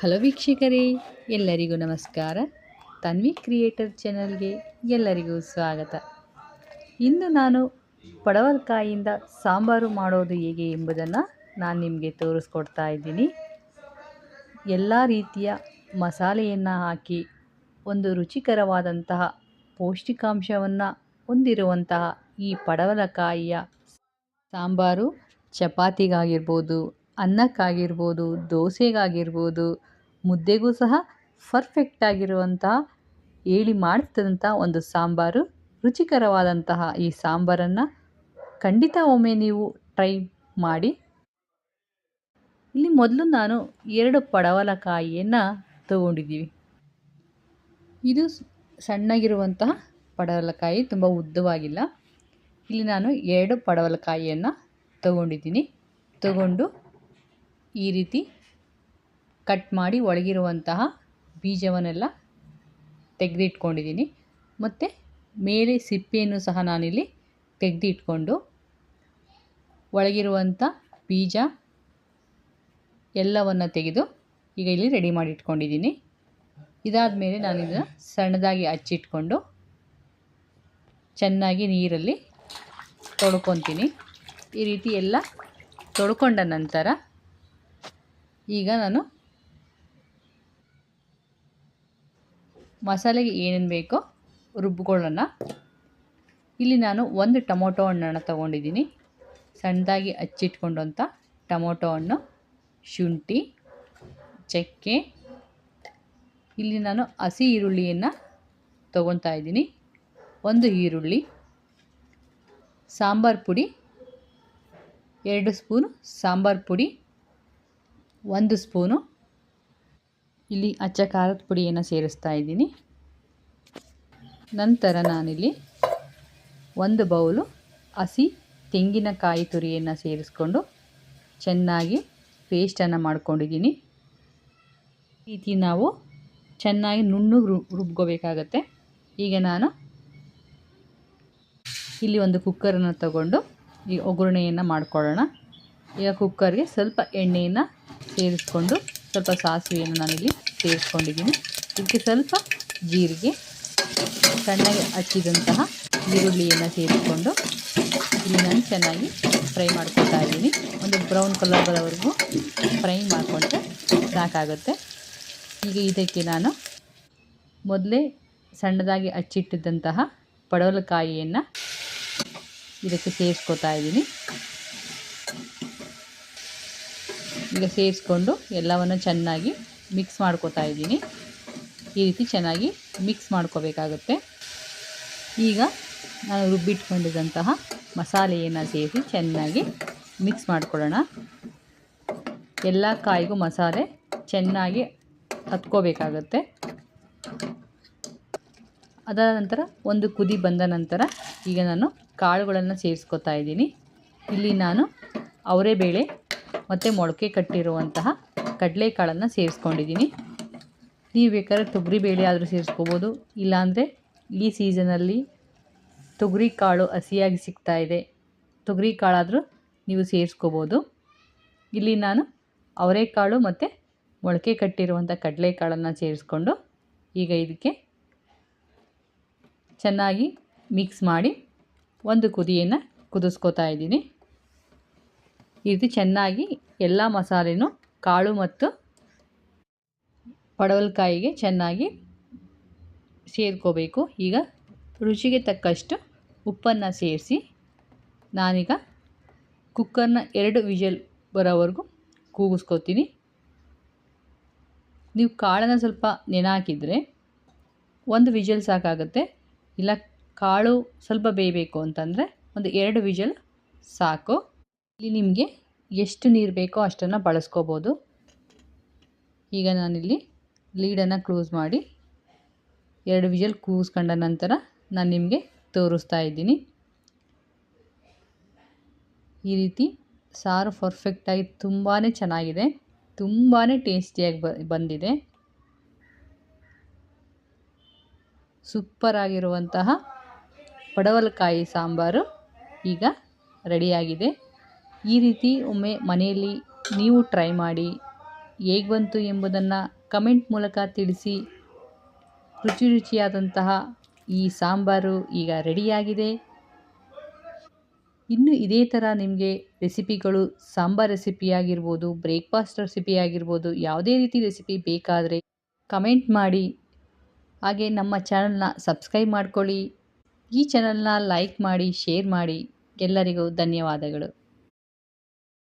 Hello ವೀಕ್ಷಕರೇ, ಎಲ್ಲರಿಗೂ ನಮಸ್ಕಾರ. ತನ್ವಿ ಕ್ರಿಯೇಟರ್ ಚಾನಲ್ಗೆ ಎಲ್ಲರಿಗೂ ಸ್ವಾಗತ. ಇಂದು ನಾನು ಪಡವಲಕಾಯಿಯಿಂದ ಸಾಂಬಾರು ಮಾಡೋದು ಹೇಗೆ ಎಂಬುದನ್ನು ನಾನು ನಿಮಗೆ ತೋರಿಸ್ಕೊಡ್ತಾ ಇದ್ದೀನಿ. ಎಲ್ಲ ರೀತಿಯ ಮಸಾಲೆಯನ್ನು ಹಾಕಿ ಒಂದು ರುಚಿಕರವಾದಂತಹ ಪೌಷ್ಟಿಕಾಂಶವನ್ನು ಹೊಂದಿರುವಂತಹ ಈ ಪಡವಲಕಾಯಿಯ ಸಾಂಬಾರು ಚಪಾತಿಗಾಗಿರ್ಬೋದು, ಅನ್ನಕ್ಕಾಗಿರ್ಬೋದು, ದೋಸೆಗಾಗಿರ್ಬೋದು, ಮುದ್ದೆಗೂ ಸಹ ಪರ್ಫೆಕ್ಟಾಗಿರುವಂತಹ ಹೇಳಿ ಮಾಡ್ತಿದ್ದಂಥ ಒಂದು ಸಾಂಬಾರು. ರುಚಿಕರವಾದಂತಹ ಈ ಸಾಂಬಾರನ್ನು ಖಂಡಿತ ಒಮ್ಮೆ ನೀವು ಟ್ರೈ ಮಾಡಿ. ಇಲ್ಲಿ ಮೊದಲು ನಾನು 2 ಪಡವಲಕಾಯಿಯನ್ನು ತಗೊಂಡಿದ್ದೀವಿ. ಇದು ಸಣ್ಣಗಿರುವಂತಹ ಪಡವಲಕಾಯಿ, ತುಂಬ ಉದ್ದವಾಗಿಲ್ಲ. ಇಲ್ಲಿ ನಾನು 2 ಪಡವಲಕಾಯಿಯನ್ನು ತಗೊಂಡಿದ್ದೀನಿ. ತಗೊಂಡು ಈ ರೀತಿ ಕಟ್ ಮಾಡಿ ಒಳಗಿರುವಂತಹ ಬೀಜವನ್ನೆಲ್ಲ ತೆಗೆದಿಟ್ಕೊಂಡಿದ್ದೀನಿ. ಮತ್ತು ಮೇಲೆ ಸಿಪ್ಪೆಯನ್ನು ಸಹ ನಾನಿಲ್ಲಿ ತೆಗೆದಿಟ್ಕೊಂಡು ಒಳಗಿರುವಂಥ ಬೀಜ ಎಲ್ಲವನ್ನು ತೆಗೆದು ಈಗ ಇಲ್ಲಿ ರೆಡಿ ಮಾಡಿ ಇಟ್ಕೊಂಡಿದ್ದೀನಿ. ಇದಾದ ಮೇಲೆ ನಾನು ಇದನ್ನು ಸಣ್ಣದಾಗಿ ಹಚ್ಚಿಟ್ಕೊಂಡು ಚೆನ್ನಾಗಿ ನೀರಲ್ಲಿ ತೊಳ್ಕೊತೀನಿ. ಈ ರೀತಿ ಎಲ್ಲ ತೊಳ್ಕೊಂಡ ನಂತರ ಈಗ ನಾನು ಮಸಾಲೆಗೆ ಏನೇನು ಬೇಕೋ ರುಬ್ಕೊಳ್ಳೋಣ. ಇಲ್ಲಿ ನಾನು 1 ಟೊಮೊಟೊ ಹಣ್ಣನ್ನು ತಗೊಂಡಿದ್ದೀನಿ. ಸಣ್ಣದಾಗಿ ಹಚ್ಚಿಟ್ಕೊಂಡಂಥ ಟೊಮೊಟೊ ಹಣ್ಣು, ಶುಂಠಿ, ಚಕ್ಕೆ, ಇಲ್ಲಿ ನಾನು ಹಸಿ ಈರುಳ್ಳಿಯನ್ನು ತಗೊತಾ ಇದ್ದೀನಿ. 1 ಈರುಳ್ಳಿ, ಸಾಂಬಾರು ಪುಡಿ 2 ಸ್ಪೂನು, ಸಾಂಬಾರು ಪುಡಿ 1 ಸ್ಪೂನು, ಇಲ್ಲಿ ಅಚ್ಚ ಖಾರದ ಪುಡಿಯನ್ನು ಸೇರಿಸ್ತಾ ಇದ್ದೀನಿ. ನಂತರ ನಾನಿಲ್ಲಿ 1 ಬೌಲು ಹಸಿ ತೆಂಗಿನಕಾಯಿ ತುರಿಯನ್ನು ಸೇರಿಸ್ಕೊಂಡು ಚೆನ್ನಾಗಿ ಪೇಸ್ಟನ್ನು ಮಾಡ್ಕೊಂಡಿದ್ದೀನಿ. ಈ ರೀತಿ ನಾವು ಚೆನ್ನಾಗಿ ನುಣ್ಣಗೆ ರುಬ್ಕೋಬೇಕಾಗತ್ತೆ. ಈಗ ನಾನು ಇಲ್ಲಿ 1 ಕುಕ್ಕರನ್ನು ತಗೊಂಡು ಈ ಒಗ್ಗರಣೆಯನ್ನು ಮಾಡ್ಕೊಳ್ಳೋಣ. ಈಗ ಕುಕ್ಕರ್ಗೆ ಸ್ವಲ್ಪ ಎಣ್ಣೆಯನ್ನು ಸೇರಿಸ್ಕೊಂಡು ಸ್ವಲ್ಪ ಸಾಸಿವೆಯನ್ನು ನಾನಿಲ್ಲಿ ಸೇರಿಸ್ಕೊಂಡಿದ್ದೀನಿ. ಇದಕ್ಕೆ ಸ್ವಲ್ಪ ಜೀರಿಗೆ, ಸಣ್ಣಗೆ ಹಚ್ಚಿದಂತಹ ಈರುಳ್ಳಿಯನ್ನು ಸೇರಿಸ್ಕೊಂಡು ಇಲ್ಲಿ ನಾನು ಚೆನ್ನಾಗಿ ಫ್ರೈ ಮಾಡ್ಕೊತಾ ಇದ್ದೀನಿ. ಒಂದು ಬ್ರೌನ್ ಕಲರ್ ಬರೋವರೆಗೂ ಫ್ರೈ ಮಾಡಿಕೊಂಡ್ರೆ ಸಾಕಾಗುತ್ತೆ. ಈಗ ಇದಕ್ಕೆ ನಾನು ಮೊದಲೇ ಸಣ್ಣದಾಗಿ ಹಚ್ಚಿಟ್ಟಿದ್ದಂತಹ ಪಡವಲಕಾಯಿಯನ್ನು ಇದಕ್ಕೆ ಸೇರಿಸ್ಕೊತಾ ಇದ್ದೀನಿ. ಈಗ ಸೇರಿಸ್ಕೊಂಡು ಎಲ್ಲವನ್ನು ಚೆನ್ನಾಗಿ ಮಿಕ್ಸ್ ಮಾಡ್ಕೊತಾ ಇದ್ದೀನಿ. ಈ ರೀತಿ ಚೆನ್ನಾಗಿ ಮಿಕ್ಸ್ ಮಾಡ್ಕೋಬೇಕಾಗುತ್ತೆ. ಈಗ ನಾನು ರುಬ್ಬಿಟ್ಕೊಂಡಿದ್ದಂತಹ ಮಸಾಲೆಯನ್ನು ಸೇರಿಸಿ ಚೆನ್ನಾಗಿ ಮಿಕ್ಸ್ ಮಾಡ್ಕೊಳ್ಳೋಣ. ಎಲ್ಲ ಕಾಯಿಗೂ ಮಸಾಲೆ ಚೆನ್ನಾಗಿ ಹತ್ಕೋಬೇಕಾಗತ್ತೆ. ಅದಾದ ನಂತರ ಒಂದು ಕುದಿ ಬಂದ ನಂತರ ಈಗ ನಾನು ಕಾಳುಗಳನ್ನು ಸೇರಿಸ್ಕೊತಾ ಇದ್ದೀನಿ. ಇಲ್ಲಿ ನಾನು ಅವರೆಬೇಳೆ ಮತ್ತು ಮೊಳಕೆ ಕಟ್ಟಿರುವಂತಹ ಕಡಲೆಕಾಳನ್ನು ಸೇರಿಸ್ಕೊಂಡಿದ್ದೀನಿ. ನೀವು ಬೇಕಾದ್ರೆ ತೊಗರಿಬೇಳೆ ಆದರೂ ಸೇರಿಸ್ಕೋಬೋದು. ಇಲ್ಲಾಂದರೆ ಈ ಸೀಸನಲ್ಲಿ ತೊಗರಿ ಕಾಳು ಹಸಿಯಾಗಿ ಸಿಗ್ತಾ ಇದೆ, ತೊಗರಿ ಕಾಳಾದರೂ ನೀವು ಸೇರಿಸ್ಕೋಬೋದು. ಇಲ್ಲಿ ನಾನು ಅವರೆಕಾಳು ಮತ್ತು ಮೊಳಕೆ ಕಟ್ಟಿರುವಂಥ ಕಡಲೆಕಾಳನ್ನು ಸೇರಿಸ್ಕೊಂಡು ಈಗ ಇದಕ್ಕೆ ಚೆನ್ನಾಗಿ ಮಿಕ್ಸ್ ಮಾಡಿ ಒಂದು ಕುದಿಯನ್ನು ಕುದಿಸ್ಕೋತಾ ಇದ್ದೀನಿ. ಈ ರೀತಿ ಚೆನ್ನಾಗಿ ಎಲ್ಲ ಮಸಾಲೆನೂ ಕಾಳು ಮತ್ತು ಪಡವಲಕಾಯಿಗೆ ಚೆನ್ನಾಗಿ ಸೇರ್ಕೋಬೇಕು. ಈಗ ರುಚಿಗೆ ತಕ್ಕಷ್ಟು ಉಪ್ಪನ್ನು ಸೇರಿಸಿ ನಾನೀಗ ಕುಕ್ಕರ್ನ 2 ವಿಷಲ್ ಬರೋವರೆಗೂ ಕೂಗಿಸ್ಕೊತೀನಿ. ನೀವು ಕಾಳನ್ನು ಸ್ವಲ್ಪ ನೆನೆ ಹಾಕಿದರೆ 1 ವಿಷಲ್ ಸಾಕಾಗುತ್ತೆ. ಇಲ್ಲ ಕಾಳು ಸ್ವಲ್ಪ ಬೇಯಬೇಕು ಅಂತಂದರೆ ಒಂದು 2 ವಿಷಲ್ ಸಾಕು. ಇಲ್ಲಿ ನಿಮಗೆ ಎಷ್ಟು ನೀರು ಬೇಕೋ ಅಷ್ಟನ್ನು ಬಳಸ್ಕೋಬೋದು. ಈಗ ನಾನಿಲ್ಲಿ ಲೀಡನ್ನು ಕ್ಲೋಸ್ ಮಾಡಿ 2 ವಿಷಲ್ ಕೂಗಿಸ್ಕೊಂಡ ನಂತರ ನಾನು ನಿಮಗೆ ತೋರಿಸ್ತಾ ಇದ್ದೀನಿ. ಈ ರೀತಿ ಸಾರು ಪರ್ಫೆಕ್ಟಾಗಿ ತುಂಬಾ ಚೆನ್ನಾಗಿದೆ, ತುಂಬಾ ಟೇಸ್ಟಿಯಾಗಿ ಬಂದಿದೆ. ಸೂಪರಾಗಿರುವಂತಹ ಪಡವಲಕಾಯಿ ಸಾಂಬಾರು ಈಗ ರೆಡಿಯಾಗಿದೆ. ಈ ರೀತಿ ಒಮ್ಮೆ ಮನೆಯಲ್ಲಿ ನೀವು ಟ್ರೈ ಮಾಡಿ. ಹೇಗೆ ಬಂತು ಎಂಬುದನ್ನು ಕಮೆಂಟ್ ಮೂಲಕ ತಿಳಿಸಿ. ರುಚಿಯಾದಂತಹ ಈ ಸಾಂಬಾರು ಈಗ ರೆಡಿಯಾಗಿದೆ. ಇನ್ನು ಇದೇ ಥರ ನಿಮಗೆ ರೆಸಿಪಿಗಳು, ಸಾಂಬಾರ್ ರೆಸಿಪಿ ಆಗಿರ್ಬೋದು, ಬ್ರೇಕ್ಫಾಸ್ಟ್ ರೆಸಿಪಿ ಆಗಿರ್ಬೋದು, ಯಾವುದೇ ರೀತಿ ರೆಸಿಪಿ ಬೇಕಾದರೆ ಕಮೆಂಟ್ ಮಾಡಿ. ಹಾಗೆ ನಮ್ಮ ಚಾನಲ್ನ ಸಬ್ಸ್ಕ್ರೈಬ್ ಮಾಡ್ಕೊಳ್ಳಿ. ಈ ಚಾನಲ್ನ ಲೈಕ್ ಮಾಡಿ, ಶೇರ್ ಮಾಡಿ. ಎಲ್ಲರಿಗೂ ಧನ್ಯವಾದಗಳು.